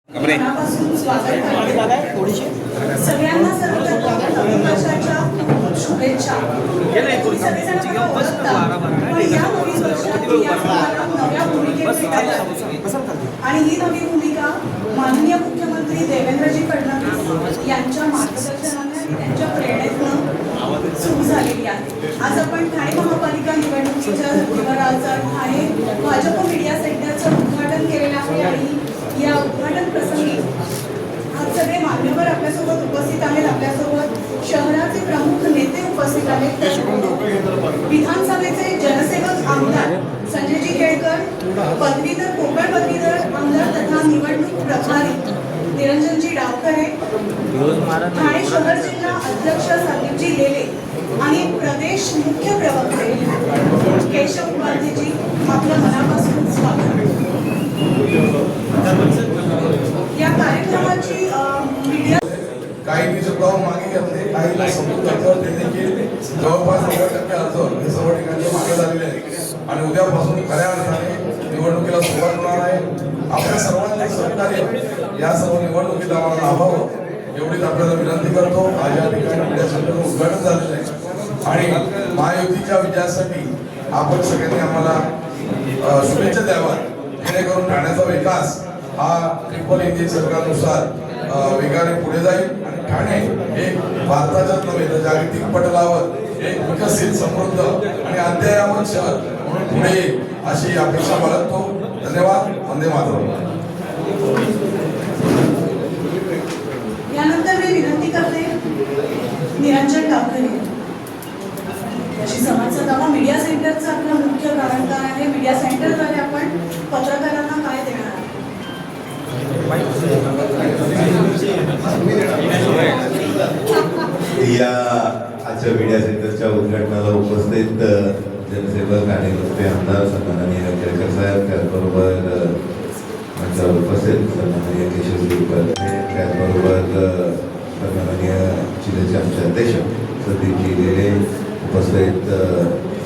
मनापासून स्वागत करते. सगळ्यांना सर्वप्रथम नववर्षाच्या शुभेच्छा. तुम्ही सगळेजण मला ओळखता, पण या नवीन वर्षात मी आपल्याला नव्या भूमिकेत भेटायला आणि ही नवी भूमिका माननीय मुख्यमंत्री देवेंद्रजी फडणवीस यांच्या मार्गदर्शनाने आणि त्यांच्या प्रेरणेतून सुरू झालेली आहे. आज आपण ठाणे महापालिका निवडणुकीच्या धर्तीवर आज ठाणे भाजप मीडिया सेंटरचं उद्घाटन केलेलं आहे आणि या उद्घाटन प्रसंगी आज सगळे मान्यवर आपल्यासोबत उपस्थित आहेत. आपल्यासोबत शहराचे प्रमुख नेते उपस्थित आहेत. विधानसभेचे जनसेवक आमदार संजयजी केळकर, पदवीधर कोकण पदवीधर आमदार तथा निवडणूक प्रभारी निरंजनजी डावखरे, ठाणे शहर जिल्हा अध्यक्ष संदीपजी लेले आणि प्रदेश मुख्य प्रवक्ते केशव उपाध्येजी आपलं मनापासून स्वागत. या कार्यक्रमाची मीडिया काही निजगाव मागे घेतले, काहीला समजून अर्जावर देणे केले. जवळपास 90% अर्ज हे सर्व ठिकाणी मागे झालेले आहे आणि उद्यापासून खऱ्या अर्थाने निवडणुकीला सुरुवात होणार आहे. आपल्या सर्वांचे सहकार्य या सर्व निवडणुकीत आम्हाला लाभावं एवढीच आपल्याला विनंती करतो. आज या ठिकाणी मीडिया सेंटर उद्घाटन झालेलं आहे आणि महायुतीच्या विजयासाठी आपण सगळ्यांनी आम्हाला शुभेच्छा द्याव्या, जेणेकरून ठाण्याचा विकास हा ट्रिपल इंजिन सरकारनुसार वेगाने पुढे जाईल आणि ठाणे हे भारताच्याच नव्हे तर जागतिक पटलावर एक विकसित समृद्ध आणि अद्ययावत शहर म्हणून पुढे येईल अशी अपेक्षा बाळगतो. धन्यवाद. वंदे मातरम. यानंतर मी विनंती करते निरंजन डावखरे याची समाजचा दावा. मीडिया सेंटरचं आपलं मुख्य कारण काय आहे, मीडिया सेंटरद्वारे आपण पत्रकारांना काय देणार आहे. या आजच्या मीडिया सेंटरच्या उद्घाटनाला उपस्थित जनसेवक आणि नुसते आमदार सन्माननीय केळकर साहेब, त्याचबरोबर माझ्यावर उपस्थित सन्माननीय केशव उपाध्याय, त्याचबरोबर सन्माननीय जिल्ह्याचे आमचे अध्यक्ष संदीपजी लेले, उपस्थित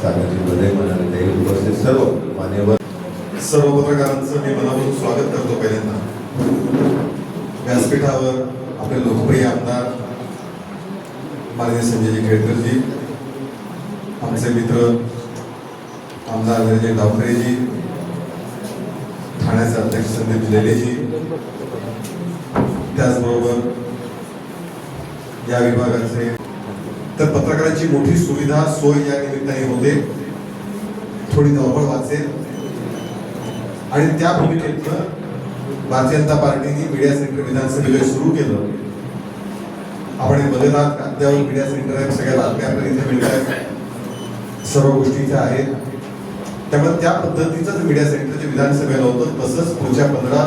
सामाजिक बदल म्हणाले उपस्थित सर्व मान्यवर सर्व पत्रकारांचं मी मनापासून स्वागत करतो. पहिल्यांदा व्यासपीठावर आपले लोकप्रिय आमदार माननीय संजयजी केळकरजी, आमचे मित्र आमदार निरंजन डावखरेजी, ठाण्याचे अध्यक्ष संदीप लेलेजी, त्याचबरोबर या विभागाचे तर पत्रकारांची मोठी सुविधा सोय या निमित्ताने होते. थोडी धावपळ वाचेल आणि त्या भूमिकेतनं भारतीय जनता पार्टीने मीडिया सेंटर विधानसभेला सुरू केलं. आपण बदल आहात कागदावर मीडिया सेंटर आहे, सगळ्या बातम्या आपल्याला इथे मिळतात, सर्व गोष्टी इथे आहेत. त्यामुळे त्या पद्धतीचंच मीडिया सेंटरचे विधानसभेला होतं. तसंच पुढच्या 15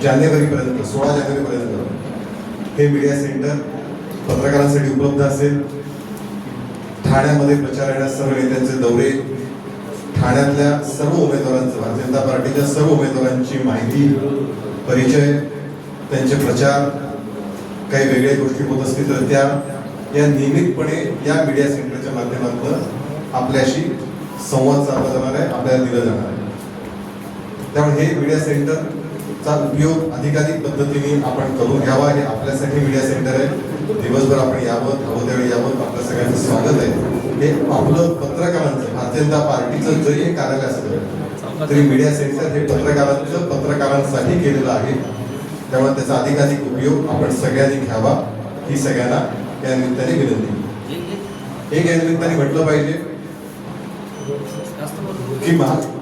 जानेवारीपर्यंत 16 जानेवारीपर्यंत हे मीडिया सेंटर पत्रकारांसाठी उपलब्ध असेल. ठाण्यामध्ये प्रचार येण्यास सर्व नेत्यांचे दौरे, ठाण्यातल्या सर्व उमेदवारांचं, भारतीय जनता पार्टीच्या सर्व उमेदवारांची माहिती, परिचय, त्यांचे प्रचार, काही वेगळ्या गोष्टी होत असतील तर त्या या नियमितपणे या मीडिया सेंटरच्या माध्यमातून आपल्याशी संवाद साधला जाणार आहे, आपल्याला दिला जाणार आहे. त्यामुळे हे मीडिया सेंटरचा उपयोग अधिकाधिक पद्धतीने आपण करून घ्यावा. हे आपल्यासाठी मीडिया सेंटर आहे. दिवसभर आपण यावं, हवं त्यावेळी यावं. आपल्या सगळ्यांचं स्वागत आहे. हे आपलं पत्रकारांचं, भारतीय जनता पार्टीचं जरी हे कार्यालय असलं तरी मीडिया सेंटर हे पत्रकारांसाठी केलेलं आहे. त्यामुळे त्याचा अधिकाधिक उपयोग आपण सगळ्यांनी घ्यावा ही सगळ्यांना या निमित्ताने विनंती. एक या निमित्ताने म्हटलं पाहिजे की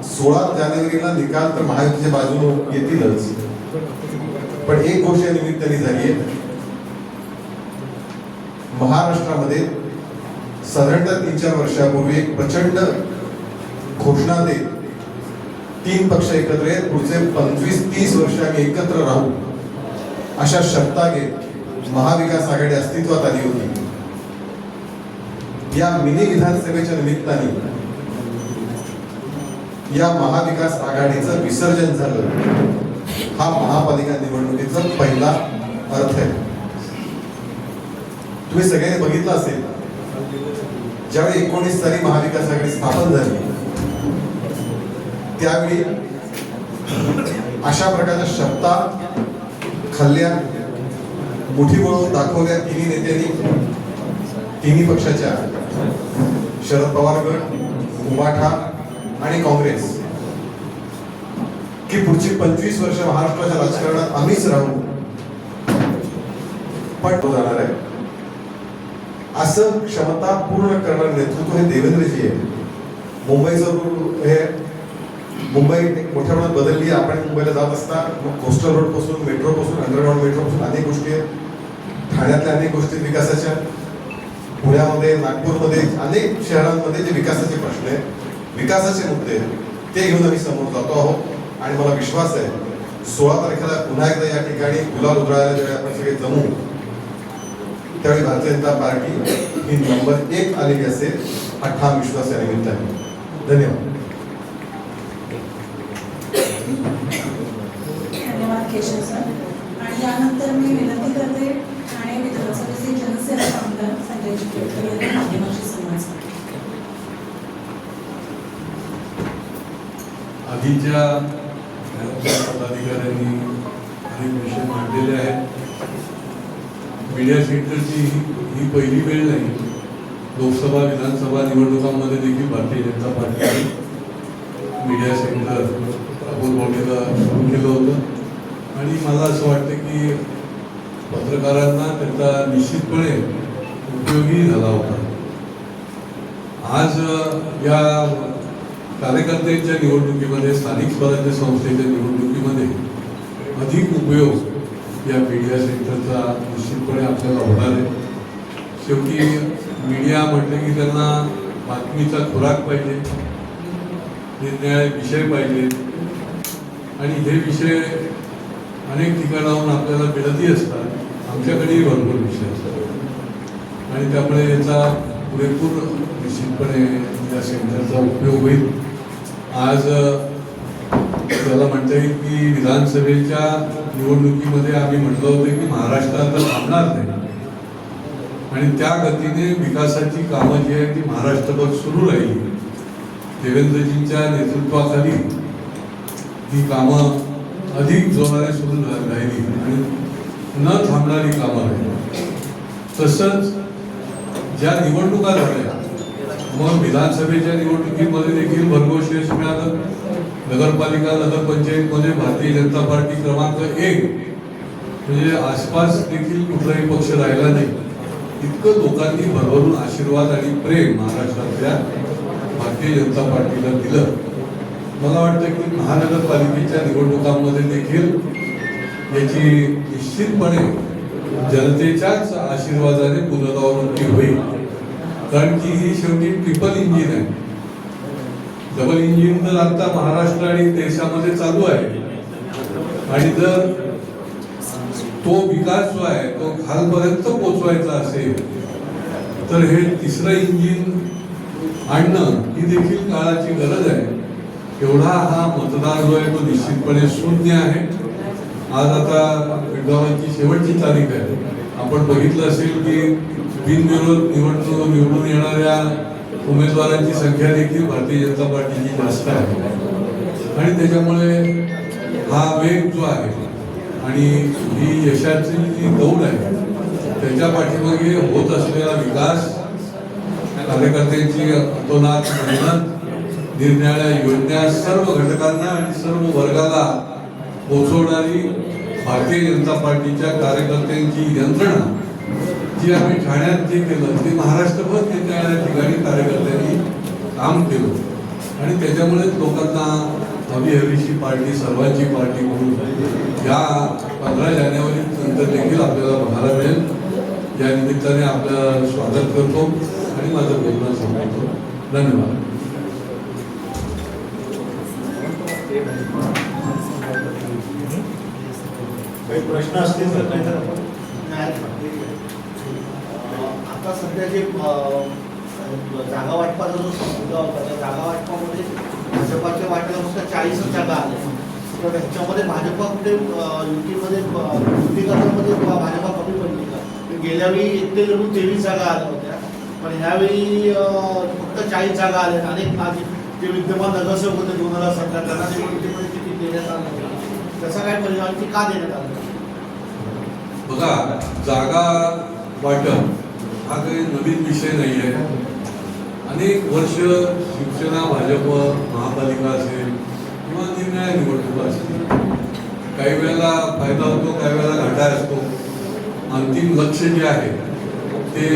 16 जानेवारीला निकाल तर महायुतीच्या बाजूने येतीलच, पण एक गोष्ट या निमित्ताने झाली आहे. महाराष्ट्रामध्ये साधारणतः 3-4 वर्षापूर्वी एक प्रचंड घोषणा देत 3 पक्ष एकत्र आहेत, पुढचे 25-30 वर्ष आम्ही एकत्र राहू अशा शर्ता घेत महाविकास आघाडी अस्तित्वात आली होती. या मिनी विधानसभेच्या निमित्ताने या महाविकास आघाडीचं विसर्जन झालं. हा महापालिका निवडणुकीचा पहिला अर्थ आहे. तुम्ही सगळ्यांनी बघितलं असेल, ज्यावेळी 19 साली महाविकास आघाडी स्थापन झाली त्यावेळी अशा प्रकारच्या शब्दा खाल्ल्या, मुठी वळवून दाखवल्या तिन्ही नेत्यांनी, तिन्ही पक्षाच्या शरद पवार गट, उबाठा आणि काँग्रेस, की पुढची 25 वर्ष महाराष्ट्राच्या राजकारणात आम्हीच राहू, पण तो जाणार आहे असं क्षमता पूर्ण करणारं नेतृत्व हे देवेंद्रजी आहे. मुंबईचं हे मुंबई एक मोठ्या प्रमाणात बदलली. आपण मुंबईला जात असता कोस्टल रोड पासून, मेट्रो पासून, अंडरग्राऊंड मेट्रो पासून अनेक गोष्टी आहेत. ठाण्यातल्या अनेक गोष्टी विकासाच्या, पुण्यामध्ये, नागपूरमध्ये, अनेक शहरांमध्ये जे विकासाचे प्रश्न आहेत, विकासाचे मुद्दे ते घेऊन आम्ही समोर जातो आहोत. आणि मला विश्वास आहे 16 तारखेला पुन्हा एकदा या ठिकाणी गुलाल उधळायला जेव्हा आपण सगळे जमू त्यावेळी भारतीय जनता पार्टी ही नंबर 1 आलेली असेल हा ठाम विश्वास या निमित्ताने. धन्यवाद. धन्यवाद केशव सर. आणि यानंतर मी विनंती करते ठाणे विधानसभेचे जनसेवक आमदार संजय चिखलीकर यांनी माध्यमांशी संवाद साधला. आधीच्या पदाधिकाऱ्यांनी अनेक विषय मांडलेले आहेत. मीडिया सेंटरची ही पहिली वेळ नाही. लोकसभा विधानसभा निवडणुकांमध्ये देखील भारतीय जनता पार्टीने मीडिया सेंटर अकोलकोटीला सुरू केलं होतं. आणि मला असं वाटतं की पत्रकारांना त्याचा निश्चितपणे उपयोगी झाला होता. आज या कार्यकर्त्यांच्या निवडणुकीमध्ये, स्थानिक स्वराज्य संस्थेच्या निवडणुकीमध्ये अधिक उपयोग या मीडिया सेंटरचा निश्चितपणे आपल्याला होणार आहे. शेवटी मीडिया म्हटलं की त्यांना बातमीचा खुराक पाहिजे, निरनिराळे विषय पाहिजेत. आणि हे विषय अनेक ठिकाणाहून आपल्याला मिळतही असतात, आमच्याकडेही भरपूर विषय असतात. आणि त्यामुळे याचा पुरेपूर निश्चितपणे या सेंटरचा उपयोग होईल. आज त्याला म्हणता येईल की विधानसभेच्या निवडणुकीमध्ये आम्ही म्हटलं होतं की महाराष्ट्रात थांबणार नाही आणि त्या गतीने विकासाची कामं जी आहेत ती महाराष्ट्रभर सुरू राहिली. देवेंद्रजींच्या नेतृत्वाखाली ही कामं अधिक जोराने सुरू राहिली आणि न थांबणारी कामं राहिली. तसंच ज्या निवडणुका झाल्या, मग विधानसभेच्या निवडणुकीमध्ये देखील भरघोस यश मिळालं. नगरपालिका, नगरपंचायतमध्ये भारतीय जनता पार्टी क्रमांक 1, म्हणजे आसपास देखील कुठलाही पक्ष राहिला नाही. इतकं लोकांनी भरभरून आशीर्वाद आणि प्रेम महाराष्ट्रातल्या भारतीय जनता पार्टीला दिलं. मला वाटतं की महानगरपालिकेच्या निवडणुकांमध्ये देखील याची निश्चितपणे जनतेच्याच आशीर्वादाने पुनरावृत्ती होईल. कारण की ही शेवटी ट्रिपल इंजिन आहे. डबल इंजिन तर आता महाराष्ट्र आणि देशामध्ये चालू आहे. आणि जर तो विकास जो आहे तो खालपर्यंत पोचवायचा असेल तर हे तिसरं इंजिन आणणं ही देखील काळाची गरज आहे. एवढा हा मतदार जो आहे तो निश्चितपणे शून्य आहे. आज आता पेटगावांची शेवटची तारीख आहे. आपण बघितलं असेल की बिनविरोध निवडून येणाऱ्या उमेदवारांची संख्या देखील भारतीय जनता पार्टीची जास्त आहे. आणि त्याच्यामुळे हा वेग जो आहे आणि ही यशाची जी दौड आहे त्याच्या पाठीमागे होत असलेला विकास, कार्यकर्त्यांची अतोनात मेहनत, निरनिराळ्या योजना सर्व घटकांना आणि सर्व वर्गाला पोहोचवणारी भारतीय जनता पार्टीच्या कार्यकर्त्यांची यंत्रणा जी आम्ही ठाण्यात जे केलं ते महाराष्ट्रभर निरनिराळ्या ठिकाणी कार्यकर्त्यांनी काम केलं. आणि त्याच्यामुळे लोकांना हवी हवीशी पार्टी, सर्वांची पार्टी म्हणून या 15 जानेवारी नंतर देखील आपल्याला बघायला मिळेल. या निमित्ताने आपलं स्वागत करतो आणि माझं बोलणं संपवतो. धन्यवाद. काही प्रश्न असतील तर नाही तर आपण आता सध्या जे जागा वाटपाचा जो मुद्दा होता त्या जागा वाटपामध्ये भाजपाच्या वाट्याला फक्त 40 जागा आल्या. तर ह्याच्यामध्ये भाजपा कुठे युतीमध्ये युतीकरणामध्ये भाजपा कमी पडली का? गेल्यावेळी 1 ते 23 जागा आल्या होत्या, पण ह्यावेळी फक्त 40 जागा आल्या. अनेक माझे जे विद्यमान नगरसेवक होते 2017 त्यांना निवडणुकीमध्ये किती देण्यात आलं, त्याचा काय परिणाम, ती का देण्यात आलं? बघा, जागा वाटप हा काही नवीन विषय नाही आहे. अनेक वर्ष शिवसेना, भाजप, महापालिका असेल किंवा निरनिराळ्या निवडणुका असतील, काही वेळेला फायदा होतो, काही वेळेला घाटा असतो. अंतिम लक्ष जे आहे ते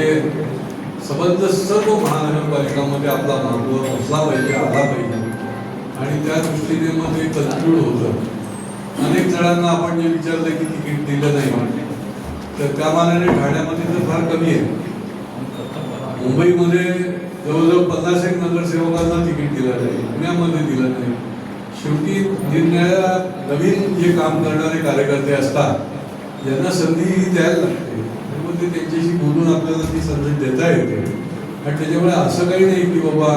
संबंध सर्व महानगरपालिकामध्ये आपला मागवा असला पाहिजे, आला पाहिजे. आणि त्या दृष्टीने मग ते कन्क्लूड होतं. अनेक जणांना आपण जे विचारलं की तिकीट दिलं नाही, तर त्या मानाने ठाण्यामध्ये तर फार कमी आहे. मुंबईमध्ये जवळजवळ 50 नगरसेवकांना तिकीट दिलं नाही, पुण्यामध्ये दिलं नाही. शेवटी निरनिराळ्या नवीन जे काम करणारे कार्यकर्ते असतात यांना संधी द्यायला लागते. मग ते त्यांच्याशी बोलून आपल्याला ती संधी देता येते. आणि त्याच्यामुळे असं काही नाही की बाबा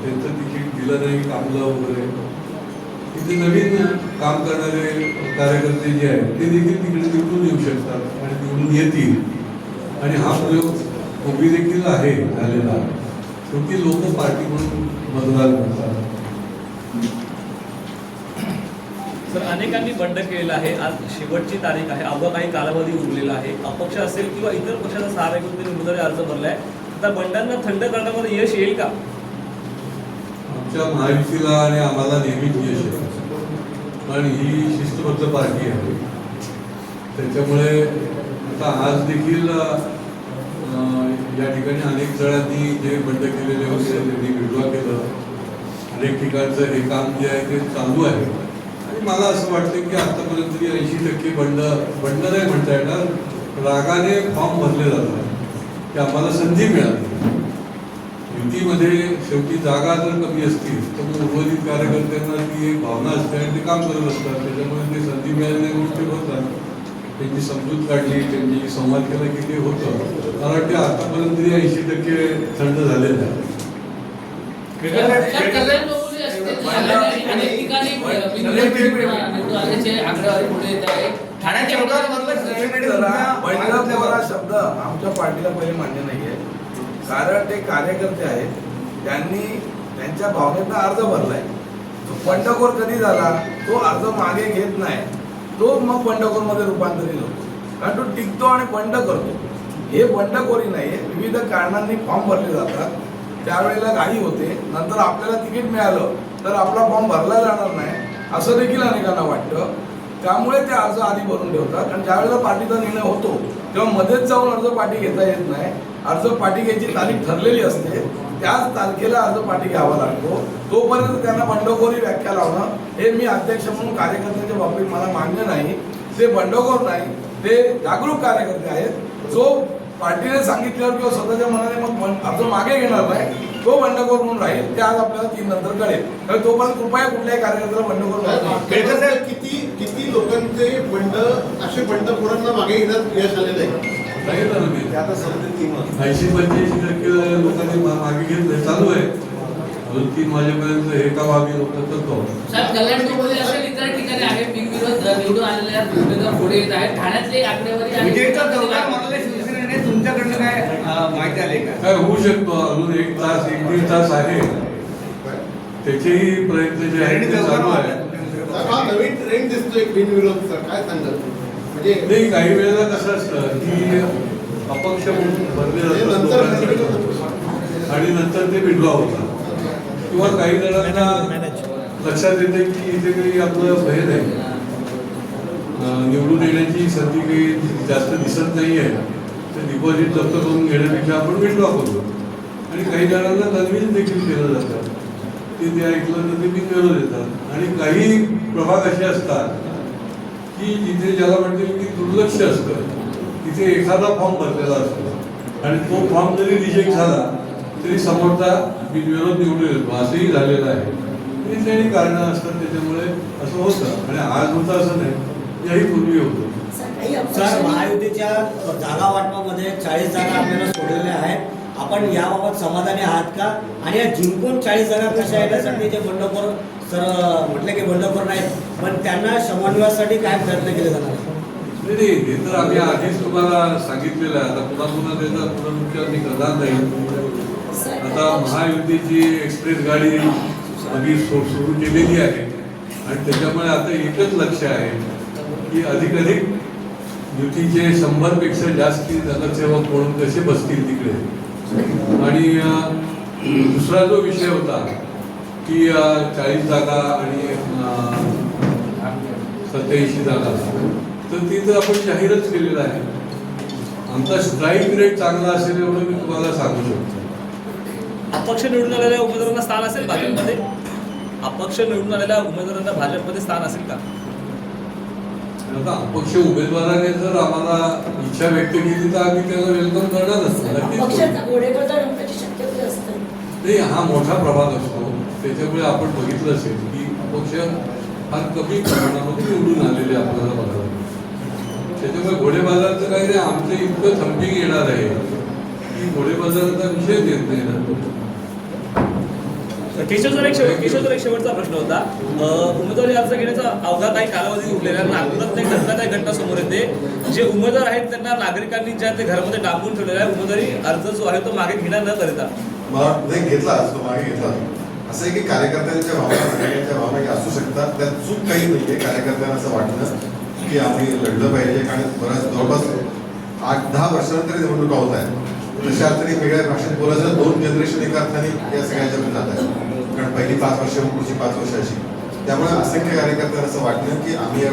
त्यांचं तिकीट दिलं नाही, कामलं वगैरे. इथे नवीन काम करणारे कार्यकर्ते जे आहेत ते देखील तिकडे निवडून येऊ शकतात आणि निवडून येतील. आणि हा प्रयोग पूर्वी देखील आहे झालेला. शेवटी लोक पार्टी म्हणून मतदान करतात. सर, अनेकांनी बंड केलेला आहे. आज शेवटची तारीख आहे, अवघा काही कालावधी उरलेला आहे. अपक्ष असेल किंवा इतर पक्षाचा सहारा घेऊन त्यांनी उमेदवारी अर्ज भरलाय. आता बंडांना थंड करण्यामध्ये यश येईल का? आमच्या महायुतीला आणि आम्हाला नेहमीच यश आहे, कारण ही शिस्तबद्ध पार्टी आहे. त्याच्यामुळे आता आज देखील या ठिकाणी अनेक जणांनी जे बंड केलेले होते त्यांनी विड्रॉ केलं. अनेक ठिकाणचं हे काम जे आहे ते चालू आहे. आणि मला असं वाटतं की आतापर्यंत 80% बंड नाही म्हणता येणार, रागाने फॉर्म भरले जातात की आम्हाला संधी मिळाली. युतीमध्ये शेवटी जागा जर कमी असतील तर मग उर्वरित कार्यकर्त्यांना ती एक भावना असते आणि ते काम करत असतात. त्याच्यामुळे ते संधी मिळालेल्या गोष्टी होतात. त्यांची समजूत काढली, त्यांची संवाद केला की ते होतं. मला वाटते आतापर्यंत 80% थंड झालेलं आहे. शब्द आमच्या पार्टीला पहिले मान्य नाहीये, कारण ते कार्यकर्ते आहेत, त्यांनी त्यांच्या भावनेचा अर्ज भरलाय. तो बंडखोर कधी झाला, तो अर्ज मागे घेत नाही, तो मग बंडखोरमध्ये रूपांतरित होतो. कारण तो टिकतो आणि बंड करतो. हे बंडखोरी नाहीये. विविध कारणांनी फॉर्म भरले जातात, त्यावेळेला घाई होते. नंतर आपल्याला तिकीट मिळालं तर आपला फॉर्म भरला जाणार नाही असं देखील अनेकांना वाटतं. त्यामुळे ते अर्ज आधी भरून ठेवतात. आणि ज्यावेळेला पार्टीचा निर्णय होतो तेव्हा मध्येच जाऊन अर्ज पाठी घेता येत नाही. अर्ज पाठी घ्यायची तारीख ठरलेली असते, त्याच तारखेला अर्ज पाठी घ्यावा लागतो. तोपर्यंत त्यांना बंडखोरी व्याख्या लावणं हे मी अध्यक्ष म्हणून कार्यकर्त्यांच्या बाबतीत मला मान्य नाही. ते बंडखोर नाही, ते जागरूक कार्यकर्ते आहेत. जो पार्टीने सांगितल्यावर किंवा स्वतःच्या मनाने मग अर्ज मागे घेणार नाही तो बंडखोर म्हणून राहील. ते आज आपल्याला 3 नंतर कळेल. तर तोपर्यंत कृपया कुठल्याही कार्यकर्त्याला बंडखोर किती लोकांचे बंड असे बंडखोरांना मागे घेण्यात यश आलेलं आहे. 80-85% लोकांनी मागे घेतलं, चालू आहे. 2-3 वाजेपर्यंत हे काम आम्ही लोक करतो. कल्याणमध्ये असेल इतर ठिकाणी आहे बिनविरोध निवडून आलेल्या उमेदवार पुढे येत आहेत. ठाण्यातली आकडेवारी शिवसेनेने तुमच्याकडनं काय माहिती आली का? काय होऊ शकतो, अजून 1-1.5 तास आहे. त्याचेही प्रयत्न जे आहेत ते चालू आहे. हा नवीन ट्रेंड दिसतोय बिनविरोधचा, काय सांगाल? म्हणजे नाही, काही वेळेला कसं असतं की अपक्ष म्हणून भरले जातात आणि नंतर ते विड्रॉ होतात. किंवा काही जणांना लक्षात येते की इथे काही आपलं भय नाही, निवडून येण्याची संधी काही जास्त दिसत नाही आहे, तर डिपॉझिट जप्त करून घेण्यापेक्षा आपण विड्रॉ करतो. आणि काही जणांना कन्व्हिन्स देखील केलं जातं की ते ऐकलं तर ते बिनविरोध येतात. आणि काही प्रभाग असे असतात की जिथे ज्याला म्हणते की दुर्लक्ष असतं, तिथे एखादा फॉर्म भरलेला असतो आणि तो फॉर्म जरी रिजेक्ट झाला तरी समोरचा बिनविरोध निवडून येतो. असंही झालेलं आहे. काही कारणं असतात, त्याच्यामुळे असं होतं. आणि आज होतं असं नाही, याही पूर्वी होतं. सर, महायुतीच्या जागा वाटपामध्ये 40 जागा आपल्याला सोडलेल्या आहेत. आपण याबाबत समाधानी आहात का? आणि या जिंकून 40 जागा कशा येण्यासाठी जे बंडखोर सर म्हटलं की बंडखोर नाहीत, पण त्यांना समन्वयासाठी काय प्रयत्न केले जाणार? नाही, हे तर आम्ही आधीच तुम्हाला सांगितलेलं आहे. आता पुन्हा त्याचा पुनरुच्चार मी करणार नाही. आता महायुतीची एक्सप्रेस गाडी आम्ही सुरू केलेली आहे आणि त्याच्यामुळे आता एकच लक्ष आहे की अधिक युतीचे 100पेक्षा जास्त नगरसेवक म्हणून कसे बसतील तिकडे. आणि दुसरा जो विषय होता की 40 जागा आणि 87 जागा, तर ती तर आपण जाहीरच केलेलं आहे. आमचा स्ट्राईक रेट चांगला असेल एवढं मी तुम्हाला सांगू शकतो. अपक्ष निवडून आलेल्या उमेदवारांना स्थान असेल भाजपमध्ये? अपक्ष निवडून आलेल्या उमेदवारांना भाजपमध्ये स्थान असेल का? आता अपक्ष उमेदवाराने जर आम्हाला इच्छा व्यक्त केली तर आम्ही त्याला वेलकम करणारच. नाही, हा मोठा प्रभाग असतो, त्याच्यामुळे आपण बघितलं असेल की अपक्ष फार कमी प्रमाणामध्ये निवडून आलेले आपल्याला बघायला. त्याच्यामुळे घोडेबाजारचं काही नाही, आमचं इतकं थंपिंग येणार आहे की घोडेबाजाराचा विषय येत नाही ना. केशव एक शेवटचा प्रश्न होता. उमेदवारी अर्ज घेण्याचा अवघा काही कालावधी उरलेला, नागपुरात एक धक्कादायक घटना समोर येते. जे उमेदवार आहेत त्यांना नागरिकांनी ज्या ते घरामध्ये डांबून ठेवलेला आहे, उमेदवारी अर्ज जो आहे तो मागे घेणार न करता. मला नाही घेतला, तो मागे घेतला. असं आहे की कार्यकर्त्यांच्या भावना नागरिकांच्या भावना असू शकतात, त्यात चूक काही नाहीये. कार्यकर्त्यांना असं वाटलं की आम्ही लढलं पाहिजे, कारण बऱ्याच जवळपास 8-10 वर्षानंतर निवडणुका होत आहेत. तशा अर्थाने वेगळ्या भाषेत बोलायचं 2 जनरेशन एका अर्थाने या सगळ्याच्या जात आहे. कारण पहिली 5 वर्ष पुढची 5 वर्ष अशी. त्यामुळे असंख्य कार्यकर्त्यांना असं वाटलं की आम्ही